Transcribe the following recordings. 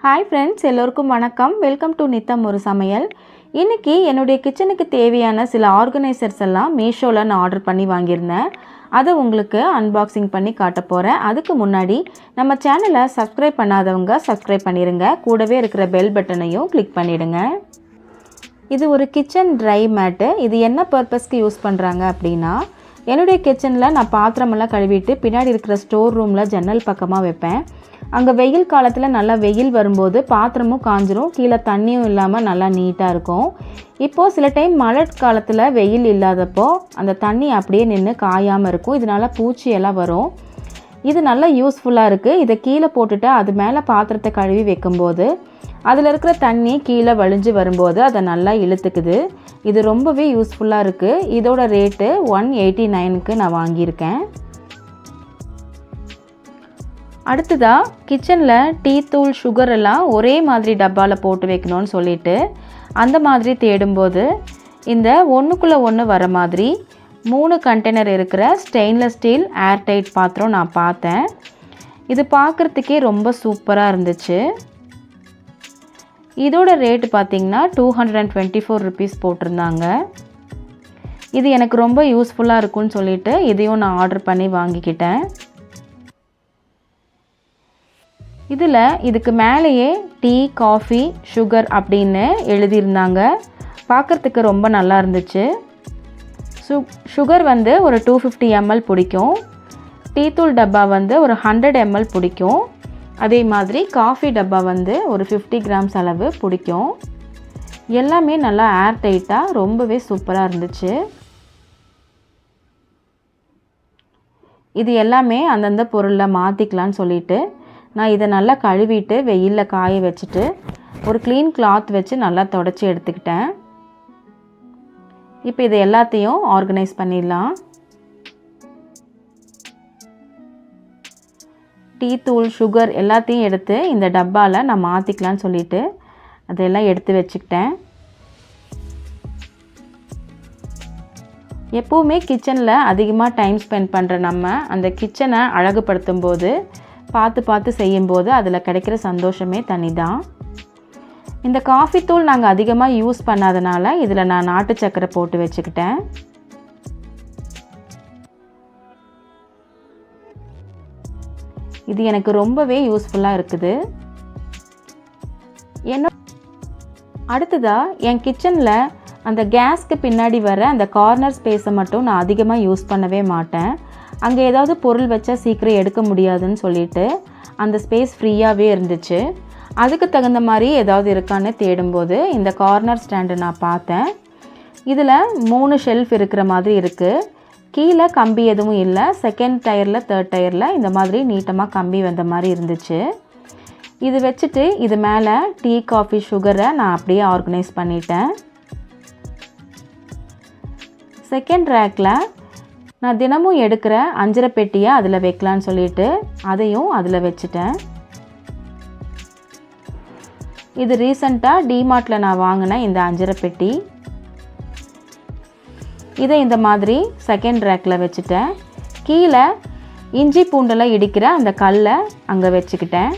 Hi friends, எல்லோருக்கும் வணக்கம். Welcome to நித்தம் ஒரு சமையல். இன்றைக்கி என்னுடைய கிச்சனுக்கு தேவையான சில ஆர்கனைசர்ஸ் எல்லாம் மீஷோவில் நான் ஆர்டர் பண்ணி வாங்கியிருந்தேன். அதை உங்களுக்கு அன்பாக்சிங் பண்ணி காட்ட போகிறேன். அதுக்கு முன்னாடி நம்ம சேனலை சப்ஸ்கிரைப் பண்ணாதவங்க சப்ஸ்கிரைப் பண்ணிடுங்க. கூடவே இருக்கிற பெல் பட்டனையும் கிளிக் பண்ணிவிடுங்க. இது ஒரு கிச்சன் ட்ரை மேட்டு. இது என்ன பர்பஸ்க்கு யூஸ் பண்ணுறாங்க அப்படின்னா, என்னுடைய கிச்சனில் நான் பாத்திரமெல்லாம் கழுவிட்டு பின்னாடி இருக்கிற ஸ்டோர் ரூமில் ஜன்னல் பக்கமாக வைப்பேன். அங்கே வெயில் காலத்தில் நல்லா வெயில் வரும்போது பாத்திரமும் காஞ்சிரும், கீழே தண்ணியும் இல்லாமல் நல்லா நீட்டாக இருக்கும். இப்போது சில டைம் மழை காலத்தில் வெயில் இல்லாதப்போ அந்த தண்ணி அப்படியே நின்று காயாமல் இருக்கும். இதனால் பூச்சியெல்லாம் வரும். இது நல்லா யூஸ்ஃபுல்லாக இருக்குது. இதை கீழே போட்டுட்டு அது மேலே பாத்திரத்தை கழுவி வைக்கும்போது அதில் இருக்கிற தண்ணி கீழே வழிஞ்சு வரும்போது அதை நல்லா இழுத்துக்குது. இது ரொம்பவே யூஸ்ஃபுல்லாக இருக்குது. இதோட ரேட்டு 189க்கு நான் வாங்கியிருக்கேன். அடுத்ததாக கிச்சனில் டீ தூள், சுகர் எல்லாம் ஒரே மாதிரி டப்பாவில் போட்டு வைக்கணும்னு சொல்லிட்டு அந்த மாதிரி தேடும்போது இந்த ஒன்றுக்குள்ளே ஒன்று வர மாதிரி 3 கண்டெய்னர் இருக்கிற ஸ்டெயின்லெஸ் ஸ்டீல் ஏர்டைட் பாத்திரம் நான் பார்த்தேன். இது பார்க்குறதுக்கே ரொம்ப சூப்பராக இருந்துச்சு. இதோட ரேட்டு பார்த்திங்கன்னா 224 ருபீஸ் போட்டிருந்தாங்க. இது எனக்கு ரொம்ப யூஸ்ஃபுல்லாக இருக்குன்னு சொல்லிட்டு இதையும் நான் ஆர்டர் பண்ணி வாங்கிக்கிட்டேன். இதில் இதுக்கு மேலேயே டீ, காஃபி, சுகர் அப்படின்னு எழுதியிருந்தாங்க. பார்க்குறதுக்கு ரொம்ப நல்லா இருந்துச்சு. சுகர் வந்து ஒரு 250 ml பிடிக்கும். டீ தூள் டப்பா வந்து ஒரு 100 ml பிடிக்கும். அதே மாதிரி காஃபி டப்பா வந்து ஒரு 50 கிராம்ஸ் அளவு பிடிக்கும். எல்லாமே நல்லா ஏர் டைட்டாக ரொம்பவே சூப்பராக இருந்துச்சு. இது எல்லாமே அந்தந்த பொருளில் மாற்றிக்கலான்னு சொல்லிட்டு நான் இதை நல்லா கழுவிட்டு வெயிலில் காய வச்சுட்டு ஒரு க்ளீன் கிளாத் வச்சு நல்லா தொடச்சி எடுத்துக்கிட்டேன். இப்போ இதை எல்லாத்தையும் ஆர்கனைஸ் பண்ணிடலாம். டீ தூள், சுகர் எல்லாத்தையும் எடுத்து இந்த டப்பாவில் நான் மாற்றிக்கலான்னு சொல்லிட்டு அதெல்லாம் எடுத்து வச்சுக்கிட்டேன். எப்போவுமே கிச்சனில் அதிகமாக டைம் ஸ்பெண்ட் பண்ணுற நம்ம அந்த கிச்சனை அழகுபடுத்தும் போது பார்த்து செய்யும்போது அதில் கிடைக்கிற சந்தோஷமே தனி தான். இந்த காஃபி தூள் நாங்கள் அதிகமாக யூஸ் பண்ணாதனால இதில் நான் நாட்டு சக்கரை போட்டு வச்சுக்கிட்டேன். இது எனக்கு ரொம்பவே யூஸ்ஃபுல்லாக இருக்குது. அடுத்ததாக என் கிச்சனில் அந்த கேஸ்க்கு பின்னாடி வர அந்த கார்னர் ஸ்பேஸை மட்டும் நான் அதிகமாக யூஸ் பண்ணவே மாட்டேன். அங்கே ஏதாவது பொருள் வச்சா சீக்கிரம் எடுக்க முடியாதுன்னு சொல்லிட்டு அந்த ஸ்பேஸ் ஃப்ரீயாகவே இருந்துச்சு. அதுக்கு தகுந்த மாதிரி ஏதாவது இருக்கான்னு தேடும்போது இந்த கார்னர் ஸ்டாண்டு நான் பார்த்தேன். இதில் 3 ஷெல்ஃப் இருக்கிற மாதிரி இருக்குது. கீழே கம்பி எதுவும் இல்லை. செகண்ட் டயரில், தேர்ட் டயரில் இந்த மாதிரி நீட்டமாக கம்பி வந்த மாதிரி இருந்துச்சு. இது வச்சுட்டு இது மேலே டீ, காஃபி, சுகரை நான் அப்படியே ஆர்கனைஸ் பண்ணிட்டேன். செகண்ட் ரேக்கில் நான் தினமும் எடுக்கிற அஞ்சரை பெட்டியை அதில் வைக்கலான்னு சொல்லிட்டு அதையும் அதில் வச்சுட்டேன். இது ரீசண்டாக டிமார்ட்டில் நான் வாங்கின இந்த அஞ்சரை பெட்டி. இதை இந்த மாதிரி செகண்ட் ரேக்கில் வச்சுட்டேன். கீழே இஞ்சி பூண்டெல்லாம் இடிக்கிற அந்த கல்லை அங்கே வச்சுக்கிட்டேன்.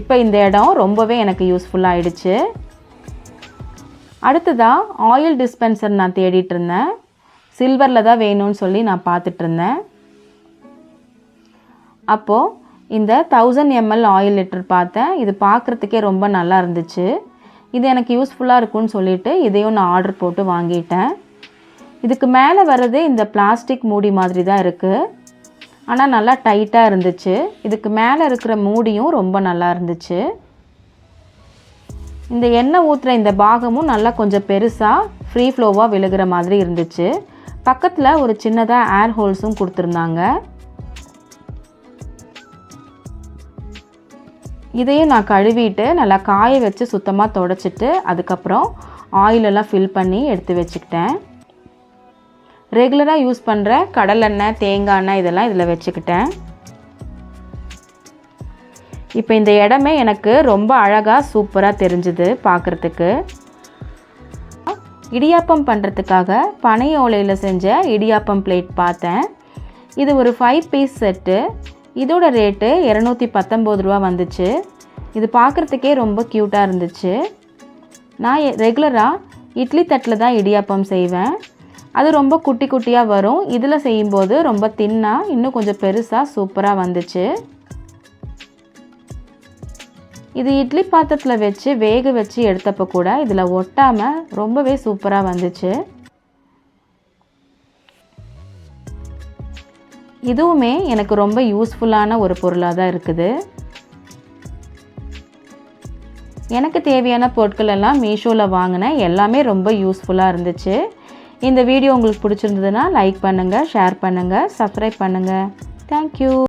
இப்போ இந்த இடம் ரொம்பவே எனக்கு யூஸ்ஃபுல்லாக ஆயிடுச்சு. அடுத்ததாக ஆயில் டிஸ்பென்சர் நான் தேடிட்டு இருந்தேன். சில்வரில் தான் வேணும்னு சொல்லி நான் பார்த்துட்ருந்தேன். அப்போது இந்த 1000 ml ஆயில் லிட்டர் பார்த்தேன். இது பார்க்குறதுக்கே ரொம்ப நல்லா இருந்துச்சு. இது எனக்கு யூஸ்ஃபுல்லாக இருக்குன்னு சொல்லிட்டு இதையும் நான் ஆர்டர் போட்டு வாங்கிட்டேன். இதுக்கு மேலே வர்றது இந்த பிளாஸ்டிக் மூடி மாதிரி தான் இருக்குது. ஆனால் நல்லா டைட்டாக இருந்துச்சு. இதுக்கு மேலே இருக்கிற மூடியும் ரொம்ப நல்லா இருந்துச்சு. இந்த எண்ணெய் ஊற்றுற இந்த பாகமும் நல்லா கொஞ்சம் பெருசாக ஃப்ரீ ஃப்ளோவாக விழுகிற மாதிரி இருந்துச்சு. பக்கத்தில் ஒரு சின்னதாக ஏர் ஹோல்ஸும் கொடுத்துருந்தாங்க. இதையும் நான் கழுவிட்டு நல்லா காய வச்சு சுத்தமாக தொடச்சிட்டு அதுக்கப்புறம் ஆயிலெல்லாம் ஃபில் பண்ணி எடுத்து வச்சுக்கிட்டேன். ரெகுலராக யூஸ் பண்ணுற கடலெண்ணெய், தேங்காய் எண்ணெய் இதெல்லாம் இதில் வச்சுக்கிட்டேன். இப்போ இந்த இடமே எனக்கு ரொம்ப அழகாக சூப்பராக தெரிஞ்சுது பார்க்குறதுக்கு. இடியாப்பம் பண்ணுறதுக்காக பனை ஓலையில் செஞ்ச இடியாப்பம் பிளேட் பார்த்தேன். இது ஒரு 5 பீஸ் செட்டு. இதோட ரேட்டு 219 ரூபா வந்துச்சு. இது பார்க்குறதுக்கே ரொம்ப க்யூட்டாக இருந்துச்சு. நான் ரெகுலராக இட்லி தட்டில் தான் இடியாப்பம் செய்வேன். அது ரொம்ப குட்டி குட்டியாக வரும். இதில் செய்யும்போது ரொம்ப தின்னாக இன்னும் கொஞ்சம் பெருசாக சூப்பராக வந்துச்சு. இது இட்லி பாத்திரத்தில் வச்சு வேக வச்சு எடுத்தப்போ கூட இதில் ஒட்டாமல் ரொம்பவே சூப்பராக வந்துச்சு. இதுவுமே எனக்கு ரொம்ப யூஸ்ஃபுல்லான ஒரு பொருளாக தான் இருக்குது. எனக்கு தேவையான பொருட்கள் எல்லாம் மீஷோவில் வாங்கினேன். எல்லாமே ரொம்ப யூஸ்ஃபுல்லாக இருந்துச்சு. இந்த வீடியோ உங்களுக்கு பிடிச்சிருந்ததுன்னா லைக் பண்ணுங்கள், ஷேர் பண்ணுங்கள், சப்ஸ்கிரைப் பண்ணுங்கள். தேங்க்யூ.